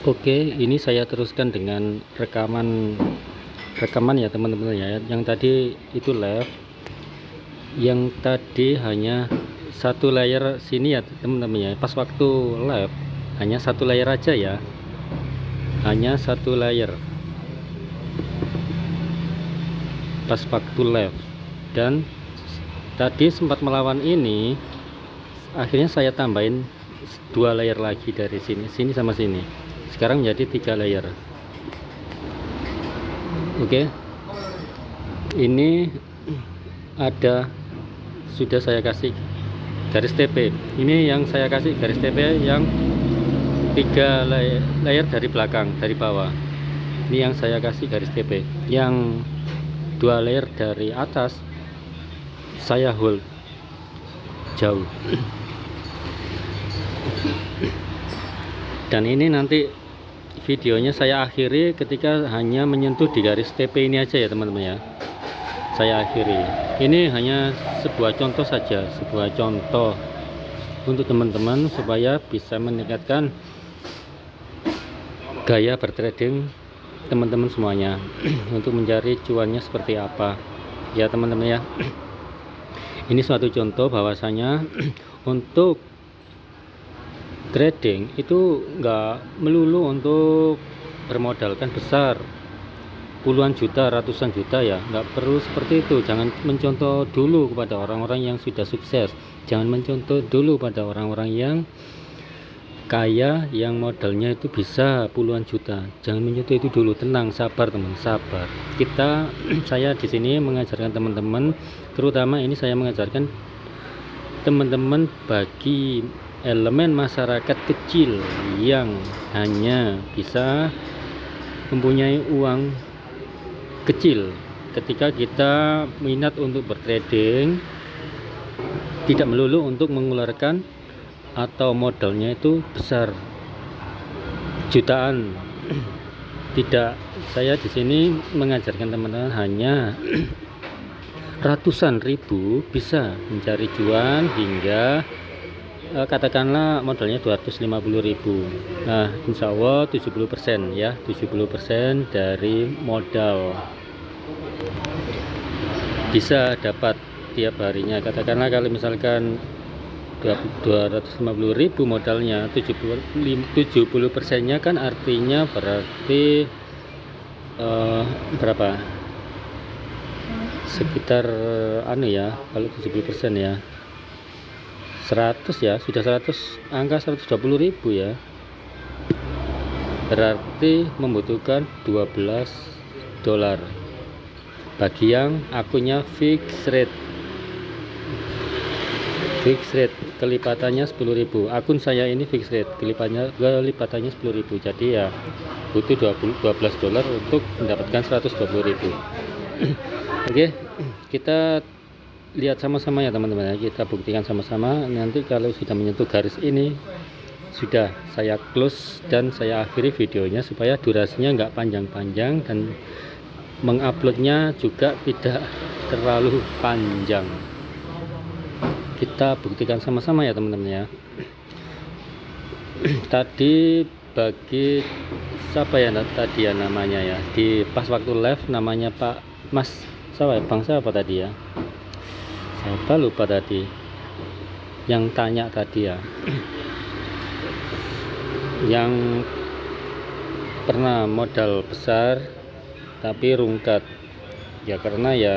Oke, ini saya teruskan dengan rekaman ya teman-teman ya. Yang tadi itu live, yang tadi hanya satu layer sini ya teman-teman ya. Pas waktu live hanya satu layer aja ya, hanya satu layer pas waktu live. Dan tadi sempat melawan ini, akhirnya saya tambahin dua layer lagi dari sini sama sini. Sekarang menjadi 3 layer. Oke, ini ada, sudah saya kasih garis TP. Ini yang saya kasih garis TP yang 3 layer dari belakang, dari bawah. Ini yang saya kasih garis TP. Yang 2 layer dari atas saya hold jauh. Dan ini nanti videonya saya akhiri ketika hanya menyentuh di garis TP ini aja ya teman-teman ya. Saya akhiri. Ini hanya sebuah contoh saja, sebuah contoh untuk teman-teman supaya bisa meningkatkan gaya bertrading teman-teman semuanya untuk mencari cuannya seperti apa ya teman-teman ya. Ini suatu contoh bahwasanya untuk trading itu nggak melulu untuk bermodalkan besar puluhan juta, ratusan juta ya, nggak perlu seperti itu. Jangan mencontoh dulu kepada orang-orang yang sudah sukses, jangan mencontoh dulu pada orang-orang yang kaya yang modalnya itu bisa puluhan juta. Jangan mencontoh itu dulu. Tenang, sabar teman, sabar. Saya di sini mengajarkan teman-teman, terutama ini saya mengajarkan teman-teman bagi elemen masyarakat kecil yang hanya bisa mempunyai uang kecil. Ketika kita minat untuk bertrading, tidak melulu untuk mengeluarkan atau modalnya itu besar jutaan. Tidak, saya di sini mengajarkan teman-teman hanya ratusan ribu bisa mencari cuan hingga katakanlah modalnya 250.000. Nah, insya Allah 70% ya, 70% dari modal bisa dapat tiap harinya. Katakanlah kalau misalkan 250.000 modalnya, 70%-nya kan artinya berarti berapa? Sekitar kalau 70% ya 100 ya, sudah 100, angka 120.000 ya, berarti membutuhkan $12 bagi yang akunnya fixed rate. Kelipatannya 10.000. Akun saya ini fixed rate, kelipatannya 10.000, jadi ya butuh $12 untuk mendapatkan 120.000. Oke, kita lihat sama-sama ya teman-teman ya, kita buktikan sama-sama. Nanti kalau sudah menyentuh garis ini sudah saya close dan saya akhiri videonya supaya durasinya nggak panjang-panjang dan menguploadnya juga tidak terlalu panjang. Kita buktikan sama-sama ya teman-teman ya. Tadi bagi siapa ya tadi ya namanya ya, di pas waktu live namanya Pak Mas siapa ya, Bang siapa tadi ya, saya lupa tadi yang tanya tadi ya, yang pernah modal besar tapi rungkat ya, karena ya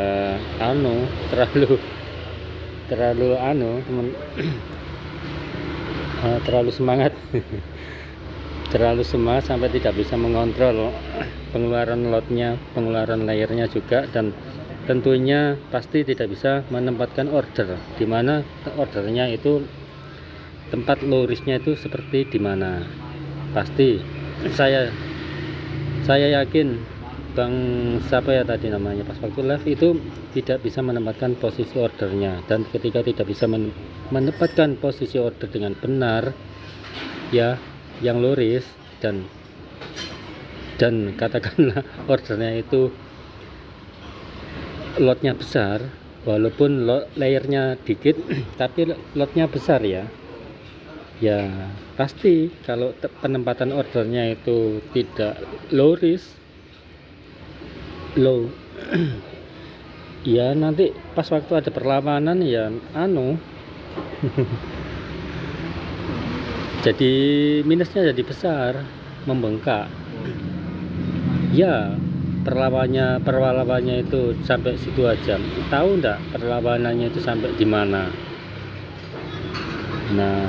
terlalu semangat terlalu semangat sampai tidak bisa mengontrol pengeluaran lotnya, pengeluaran layernya juga, dan tentunya pasti tidak bisa menempatkan order di mana ordernya itu, tempat low risknya itu seperti di mana. Pasti saya yakin Bang siapa ya tadi namanya pas waktu live itu tidak bisa menempatkan posisi ordernya, dan ketika tidak bisa menempatkan posisi order dengan benar ya, yang low risk dan katakanlah ordernya itu lotnya besar, walaupun layernya dikit tapi lotnya besar ya, Ya pasti kalau penempatan ordernya itu tidak low risk, low ya nanti pas waktu ada perlawanan ya jadi minusnya jadi besar, membengkak ya. Perlawannya itu sampai situ aja, tahu enggak perlawanannya itu sampai di mana. Nah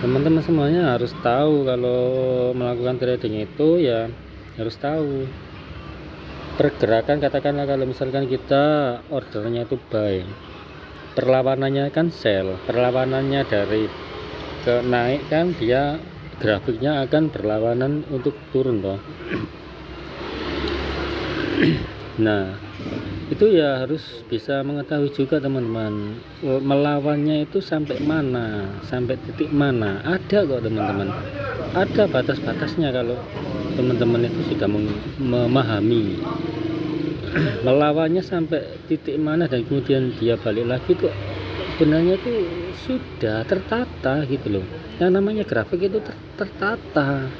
teman-teman semuanya harus tahu kalau melakukan trading itu ya harus tahu pergerakan. Katakanlah kalau misalkan kita ordernya itu buy, perlawanannya kan sell, perlawanannya dari ke naik kan dia grafiknya akan berlawanan untuk turun toh. Nah itu ya harus bisa mengetahui juga teman-teman, melawannya itu sampai mana, sampai titik mana. Ada kok teman-teman, ada batas-batasnya kalau teman-teman itu sudah memahami melawannya sampai titik mana dan kemudian dia balik lagi tuh sebenarnya itu sudah tertata gitu loh. Yang namanya grafik itu tertata,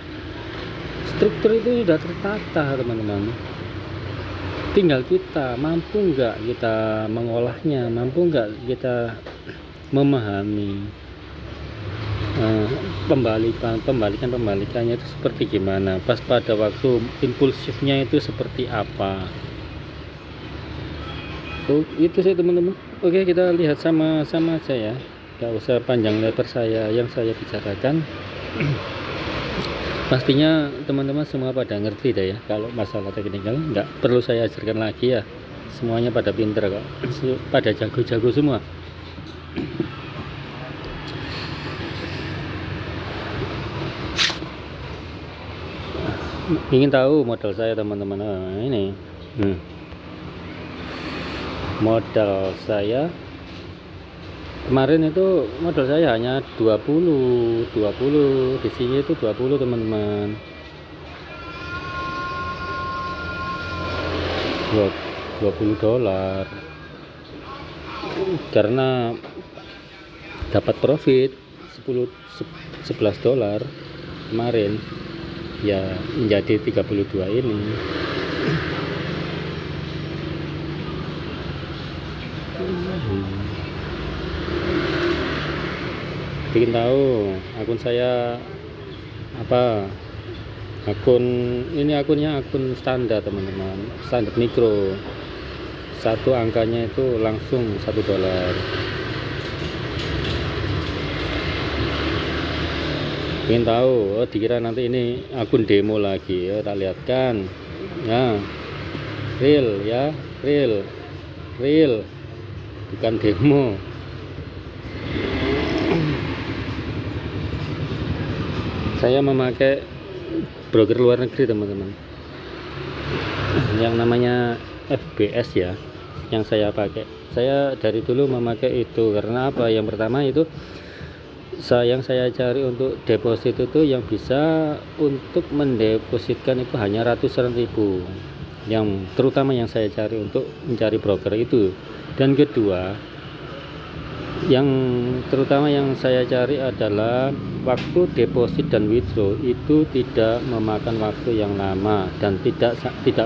struktur itu sudah tertata teman-teman. Tinggal kita mampu nggak kita mengolahnya, mampu nggak kita memahami pembalikannya itu seperti gimana, pas pada waktu impulsifnya itu seperti apa. Itu sih teman-teman. Oke, kita lihat sama-sama aja ya, nggak usah panjang lebar yang saya bicarakan. Pastinya teman-teman semua pada ngerti deh ya, kalau masalah teknikal nggak perlu saya ajarkan lagi ya, semuanya pada pinter kok, pada jago-jago semua. Ingin tahu modal saya teman-teman? Ini modal saya kemarin itu, modal saya hanya 20 di sini itu 20 teman-teman. 20 dolar karena dapat profit 11 dolar kemarin ya, menjadi 32 ini. Bikin tahu akun saya apa, akunnya akun standar teman-teman, standar mikro, satu angkanya itu langsung 1 dolar. Ingin tahu? Dikira nanti ini akun demo lagi ya, tak lihatkan ya, real ya, real bukan demo. Saya memakai broker luar negeri teman-teman, yang namanya FBS ya, yang saya pakai. Saya dari dulu memakai itu karena apa? Yang pertama itu yang saya cari untuk deposit itu yang bisa untuk mendepositkan itu hanya ratusan ribu, yang terutama yang saya cari untuk mencari broker itu. Dan kedua, yang terutama yang saya cari adalah waktu deposit dan withdraw itu tidak memakan waktu yang lama dan tidak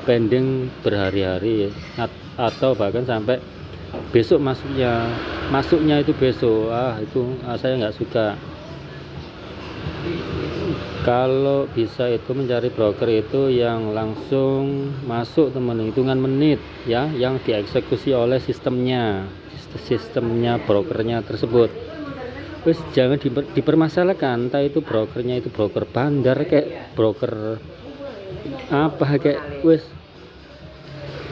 pending berhari-hari atau bahkan sampai besok masuknya itu besok. Saya nggak suka. Kalau bisa itu mencari broker itu yang langsung masuk teman, hitungan menit ya, yang dieksekusi oleh sistemnya brokernya tersebut. Wes jangan dipermasalahkan, entah itu brokernya itu broker bandar kayak broker apa kayak, wes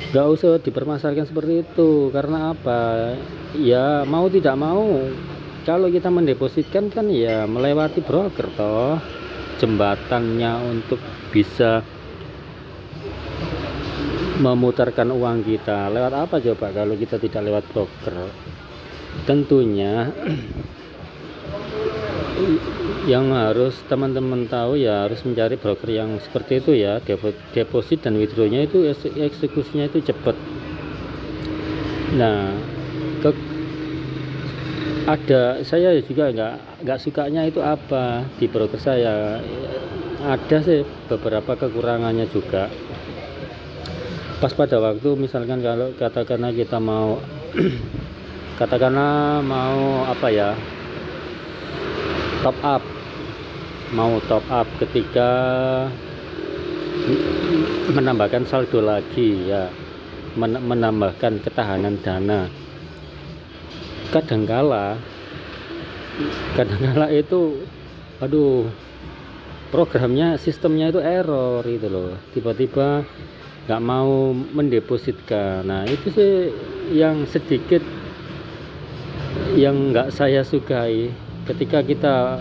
nggak usah dipermasalahkan seperti itu. Karena apa ya, mau tidak mau kalau kita mendepositkan kan ya melewati broker toh, jembatannya untuk bisa memutarkan uang kita lewat apa coba kalau kita tidak lewat broker. Tentunya yang harus teman-teman tahu ya, harus mencari broker yang seperti itu ya, deposit dan withdrawnya itu eksekusinya itu cepat. Nah Ada, saya juga nggak sukanya itu apa di broker saya. Ada sih beberapa kekurangannya juga. Pas pada waktu misalkan kalau katakanlah kita mau katakanlah mau apa ya, top up, mau top up ketika menambahkan saldo lagi ya, menambahkan ketahanan dana. Kadangkala itu aduh, programnya, sistemnya itu error itu loh, tiba-tiba nggak mau mendepositkan. Nah itu sih yang sedikit yang nggak saya sukai ketika kita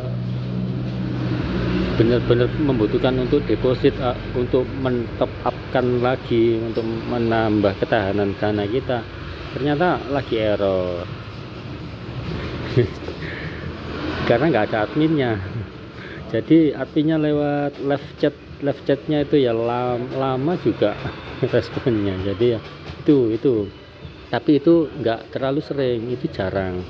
benar-benar membutuhkan untuk deposit, untuk men-top upkan lagi, untuk menambah ketahanan dana kita, ternyata lagi error karena nggak ada adminnya. Jadi adminnya lewat live chatnya itu ya lama juga responnya. Jadi ya itu tapi itu nggak terlalu sering, itu jarang.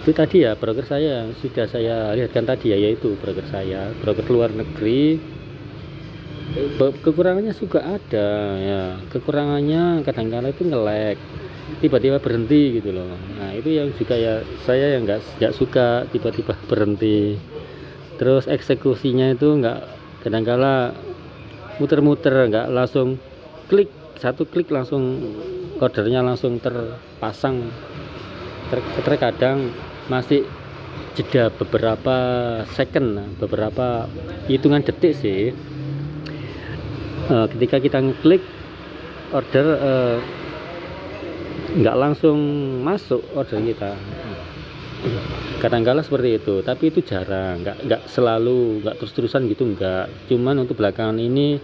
Itu tadi ya broker saya sudah saya lihatkan tadi ya, yaitu broker saya, broker luar negeri. Kekurangannya juga ada ya, kekurangannya kadang-kala itu nge-lag, tiba-tiba berhenti gitu loh. Nah itu yang juga ya, saya yang nggak suka tiba-tiba berhenti. Terus eksekusinya itu nggak, kadang-kala muter-muter, nggak langsung satu klik langsung ordernya langsung terpasang. Terkadang masih jeda beberapa second, beberapa hitungan detik sih, ketika kita ngeklik order, nggak langsung masuk order kita. Kadang-kala seperti itu, tapi itu jarang, nggak selalu, nggak terus-terusan gitu, nggak. Cuman untuk belakangan ini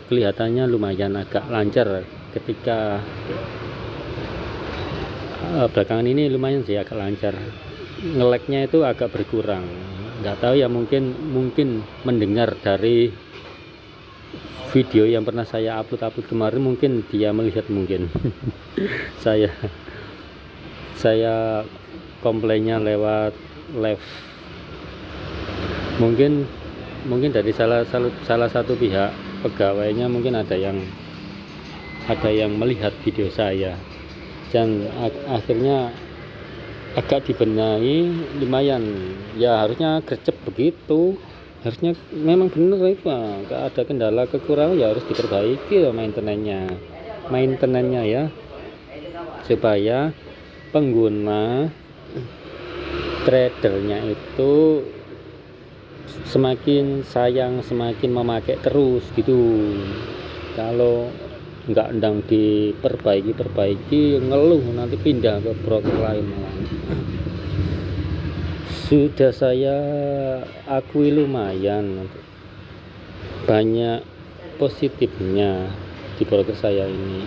kelihatannya lumayan agak lancar. Ketika belakangan ini lumayan sih agak lancar, nge-lag-nya itu agak berkurang. Nggak tahu ya, mungkin mendengar dari video yang pernah saya upload kemarin, mungkin dia melihat, mungkin saya komplainnya lewat live, mungkin dari salah satu pihak pegawainya, mungkin ada yang melihat video saya, dan akhirnya agak dibenahi lumayan ya. Harusnya gercep begitu, harusnya memang benar itu, nggak ada kendala kekurangan ya, harus diperbaiki ya maintenance-nya ya, supaya pengguna tradernya itu semakin sayang, semakin memakai terus gitu. Kalau nggak ndang diperbaiki ngeluh, nanti pindah ke broker lain. Sudah saya akui lumayan banyak positifnya di broker saya ini.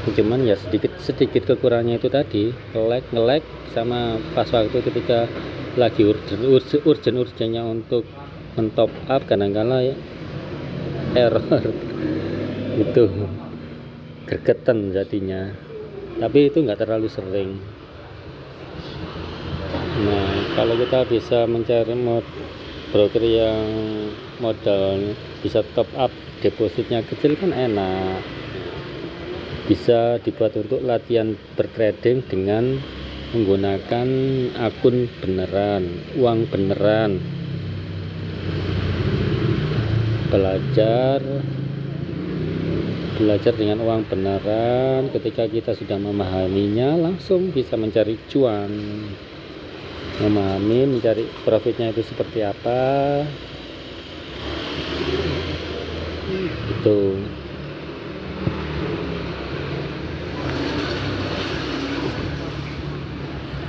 Cuman ya sedikit kekurangannya itu tadi, nge-lag sama pas waktu ketika lagi urgen-urgennya untuk men-top up, kadang-kala ya error itu gregetan jadinya. Tapi itu nggak terlalu sering. Nah kalau kita bisa mencari broker yang modal bisa top up, depositnya kecil kan enak, bisa dibuat untuk latihan bertrading dengan menggunakan akun beneran, uang beneran, belajar dengan uang beneran. Ketika kita sudah memahaminya, langsung bisa mencari cuan, mencari profitnya itu seperti apa itu.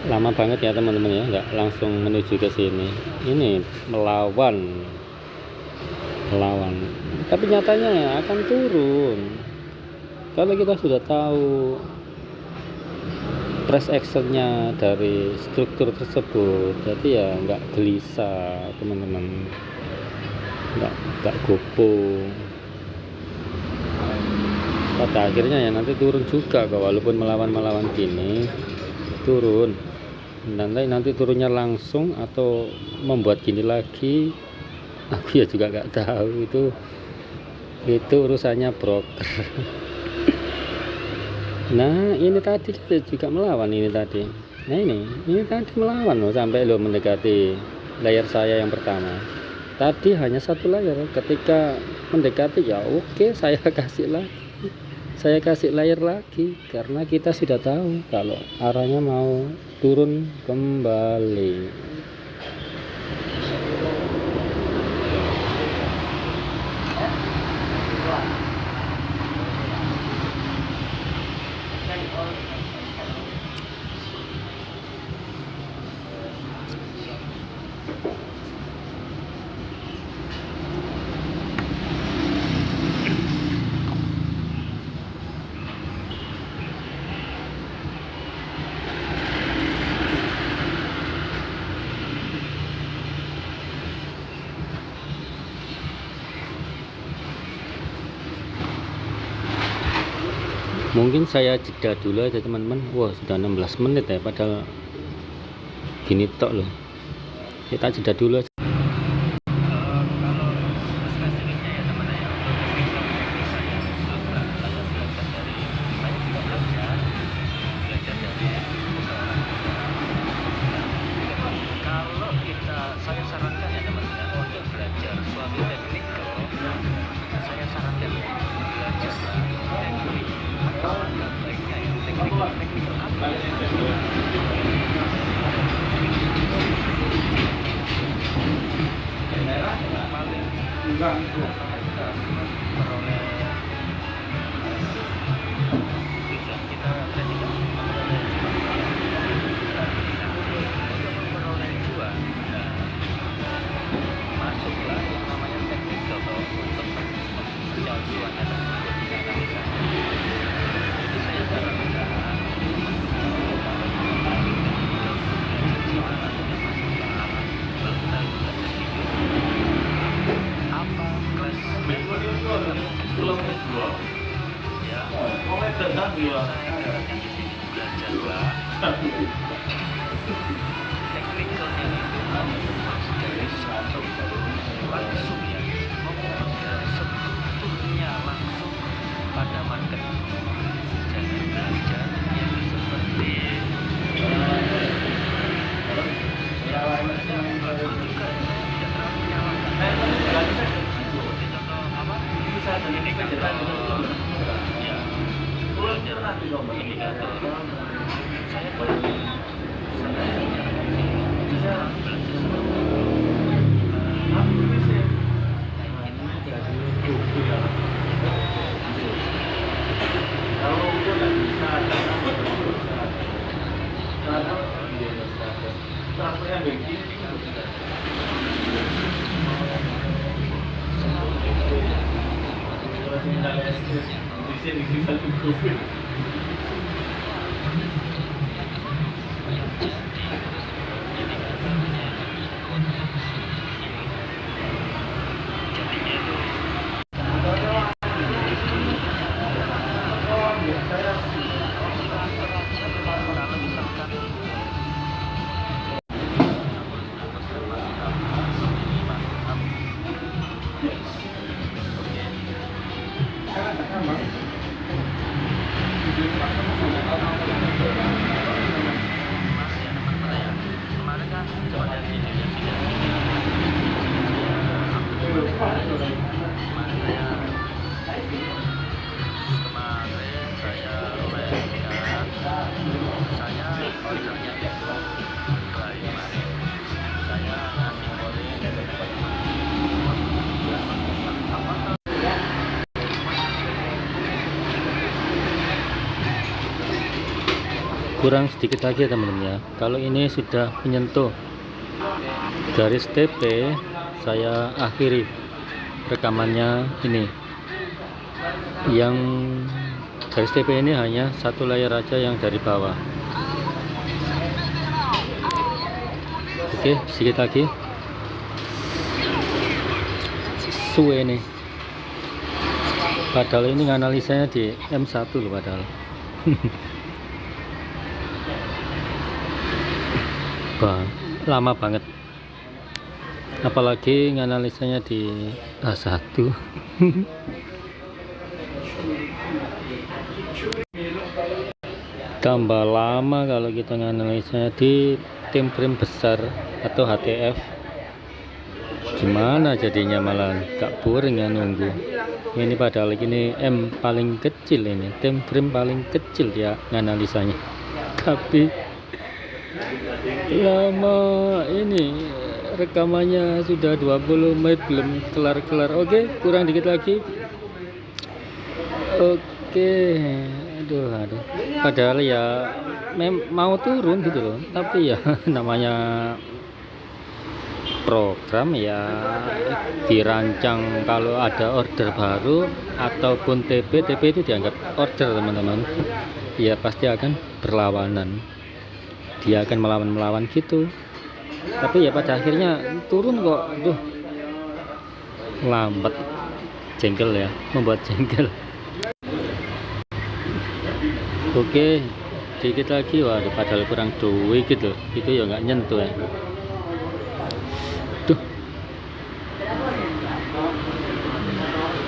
Lama banget ya teman-teman ya, nggak langsung menuju ke sini. Ini melawan, tapi nyatanya ya akan turun kalau kita sudah tahu price actionnya dari struktur tersebut. Jadi ya nggak gelisah teman-teman, nggak gopo. Pada akhirnya ya nanti turun juga kok, walaupun melawan gini turun, nanti turunnya langsung atau membuat gini lagi, aku ya juga nggak tahu. Itu urusannya broker. Nah ini tadi kita juga melawan ini tadi. Nah ini tadi melawan loh, sampai lo mendekati layar saya yang pertama. Tadi hanya satu layar, ketika mendekati ya oke, saya kasih layar lagi, karena kita sudah tahu kalau arahnya mau turun kembali. Mungkin saya jeda dulu aja teman-teman. Wah sudah 16 menit ya, padahal gini tok loh. Kita jeda dulu aja. Saya sarankan ya teman-teman, untuk belajar suatu teknik, saya sarankan belajar teknik atau baiknya ya teknik apa paling peroleh tujuan kita teknik memperoleh cuan. Masuklah yang namanya teknik contoh untuk mencari cuannya tersebut di analisanya. Jadi saya sarankan apa kelas ya belajarlah teknikalnya itu fokus dari satu langsung ya, fokus dari strukturnya langsung pada market. Jangan belajar yang seperti bagus juga, saya tidak terlalu menyalahkan. Seperti contoh apa? Indikator ya, belajar indikator. Saya boleh Kurang sedikit lagi ya teman-teman ya. Kalau ini sudah menyentuh garis TP, saya akhiri rekamannya ini. Yang garis TP ini hanya satu layar aja yang dari bawah. Oke, sedikit lagi. Suwe nih. Padahal ini analisanya di M1 loh padahal. lama banget, apalagi nganalisanya di A1. Tambah lama kalau kita nganalisanya di tim frame besar atau HTF. Gimana jadinya, malah gak boring ya nunggu ini, padahal ini M paling kecil, ini tim frame paling kecil ya nganalisanya, tapi lama. Ini rekamannya sudah 20 menit belum kelar-kelar. Oke, kurang dikit lagi. Oke, aduh, padahal ya mau turun gitu loh, tapi ya namanya program ya dirancang kalau ada order baru ataupun TP itu dianggap order, teman-teman. Ya pasti akan berlawanan, dia akan melawan gitu, tapi ya pada akhirnya turun kok. Lambat, jengkel ya, membuat jengkel. Oke, dikit lagi. Waduh, padahal kurang duit gitu, itu ya nggak nyentuh ya.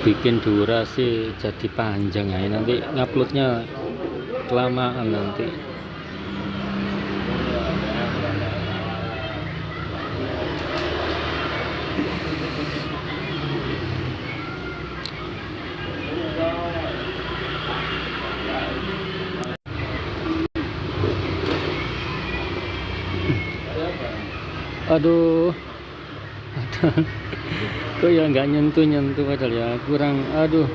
Bikin durasi jadi panjang ya, nanti nguploadnya kelamaan nanti. Aduh, kok ya nggak nyentuh padahal ya kurang. Aduh,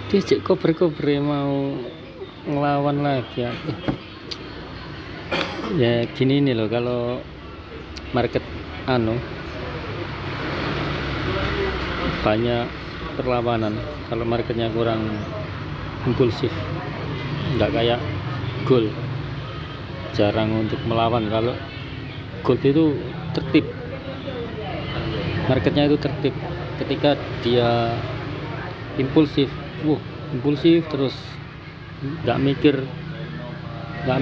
dia cek koper mau ngelawan lagi ya. Ya gini nih loh, kalau market banyak perlawanan, kalau marketnya kurang impulsif, nggak kayak gold, jarang untuk melawan. Kalau gold itu tertib, marketnya itu tertib. Ketika dia impulsif terus, nggak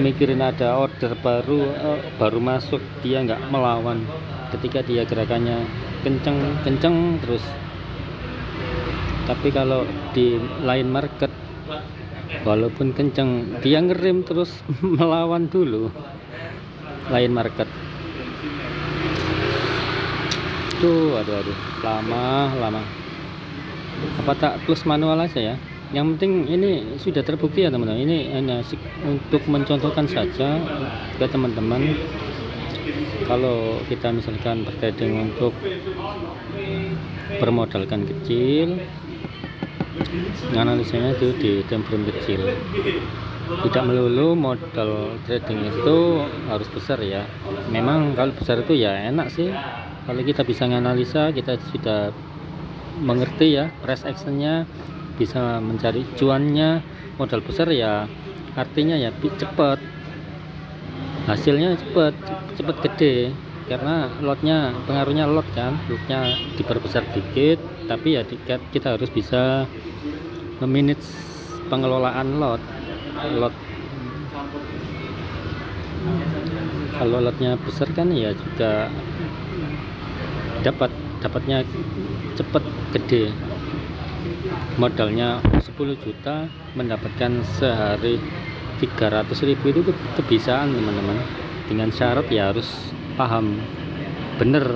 mikirin ada order baru masuk, dia nggak melawan. Ketika dia gerakannya kenceng terus. Tapi kalau di lain market, walaupun kenceng, dia ngerem terus melawan dulu lain market. Aduh, lama. Apa tak close manual aja ya? Yang penting ini sudah terbukti ya teman-teman. Ini hanya untuk mencontohkan saja ke teman-teman. Kalau kita misalkan bertrading untuk bermodalkan kecil, analisanya itu di time frame kecil. Tidak melulu modal trading itu harus besar ya. Memang kalau besar itu ya enak sih. Kalau kita bisa menganalisa, kita sudah mengerti ya price actionnya, bisa mencari cuannya. Modal besar ya artinya ya cepat, hasilnya cepat gede, karena lotnya, pengaruhnya lot kan, lotnya diperbesar dikit, tapi ya kita harus bisa memanage pengelolaan lot. Kalau lotnya besar kan ya juga dapatnya cepat gede. Modalnya 10 juta mendapatkan sehari 300.000 itu kebiasaan teman-teman. Dengan syarat ya harus paham bener,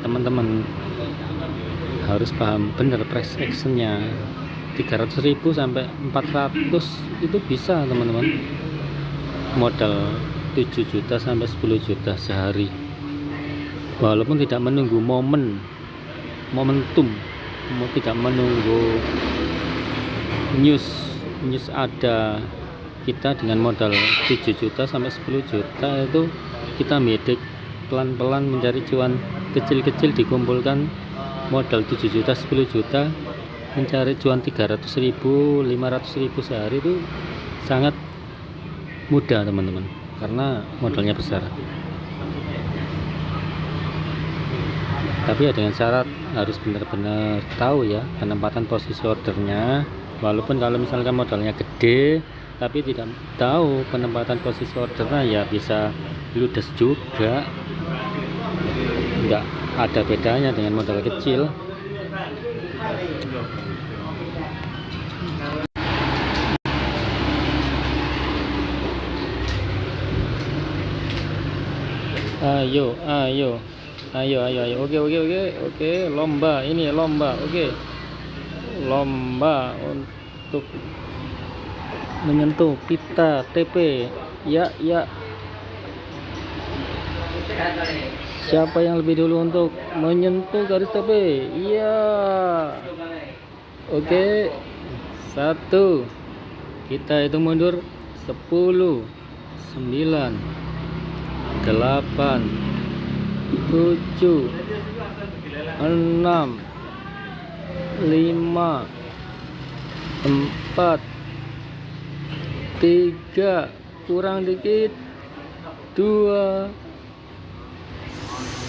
teman-teman harus paham bener price actionnya. 300.000 sampai 400 itu bisa teman-teman. Modal 7 juta sampai 10 juta sehari, walaupun tidak menunggu momentum, tidak menunggu news ada. Kita dengan modal 7 juta sampai 10 juta itu kita medik pelan-pelan mencari cuan kecil-kecil, dikumpulkan modal 7 juta 10 juta, mencari cuan 300.000 500.000 sehari itu sangat mudah teman-teman, karena modalnya besar. Tapi ya dengan syarat harus benar-benar tahu ya penempatan posisi ordernya. Walaupun kalau misalkan modalnya gede, tapi tidak tahu penempatan posisi ordernya, ya bisa ludes juga. Nggak ada bedanya dengan modal kecil. Ayo, ayo, ayo, ayo, ayo. Oke, oke, oke, oke. Lomba, ini lomba. Oke, lomba untuk menyentuh pita TP. Ya, ya. Siapa yang lebih dulu untuk menyentuh garis TP? Iya. Oke. 1. Kita hitung mundur. 10, 9, 8, 7, 6, 5, 4, 3, kurang dikit, 2,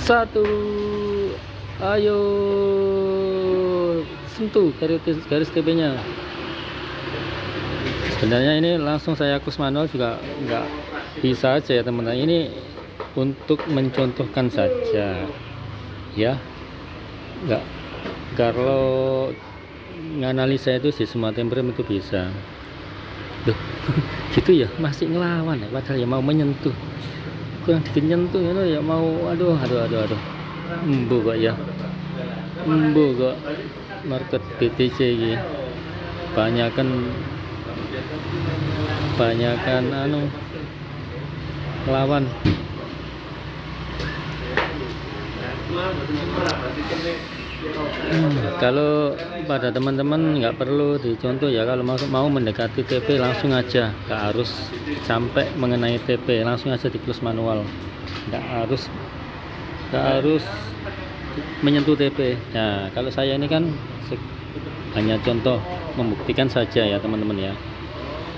1. Ayo sentuh garis TP-nya. Sebenarnya ini langsung saya hapus manual juga nggak bisa aja ya teman-teman. Ini untuk mencontohkan saja ya, nggak, kalau nganalisa itu sih semua temperamen itu bisa. Duh, gitu ya, masih ngelawan ya, padahal ya mau menyentuh, kurang dikit nyentuh ya mau, aduh, embu kok ya, embu kok. Market BTC ini banyakan lawan. Kalau pada teman-teman nggak perlu dicontoh ya, kalau mau mendekati TP langsung aja, nggak harus sampai mengenai TP, langsung aja di close manual, nggak harus menyentuh TP. Nah, kalau saya ini kan hanya contoh membuktikan saja ya teman-teman ya,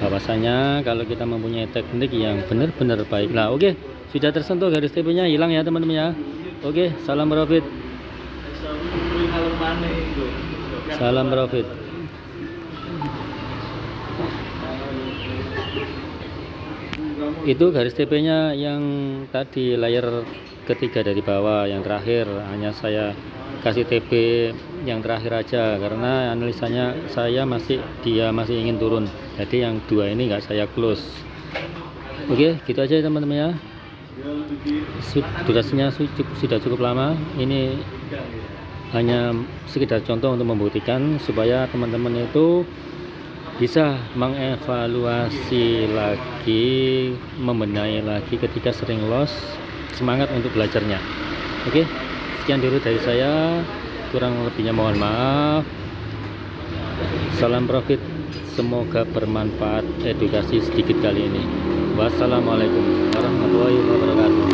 bahwasanya kalau kita mempunyai teknik yang benar-benar baik. Nah, oke, sudah tersentuh garis TP nya, hilang ya teman-teman ya. Oke, salam profit. Salam profit. Itu garis TP nya yang tadi, layar ketiga dari bawah, yang terakhir hanya saya kasih TP yang terakhir aja karena analisanya dia masih ingin turun, jadi yang 2 ini nggak saya close. Oke, gitu aja ya teman-teman ya. Durasinya sudah cukup lama. Ini hanya sekedar contoh untuk membuktikan supaya teman-teman itu bisa mengevaluasi lagi, membenahi lagi ketika sering loss, semangat untuk belajarnya. Oke, sekian dulu dari saya, kurang lebihnya mohon maaf. Salam profit, semoga bermanfaat edukasi sedikit kali ini. Wassalamualaikum warahmatullahi wabarakatuh.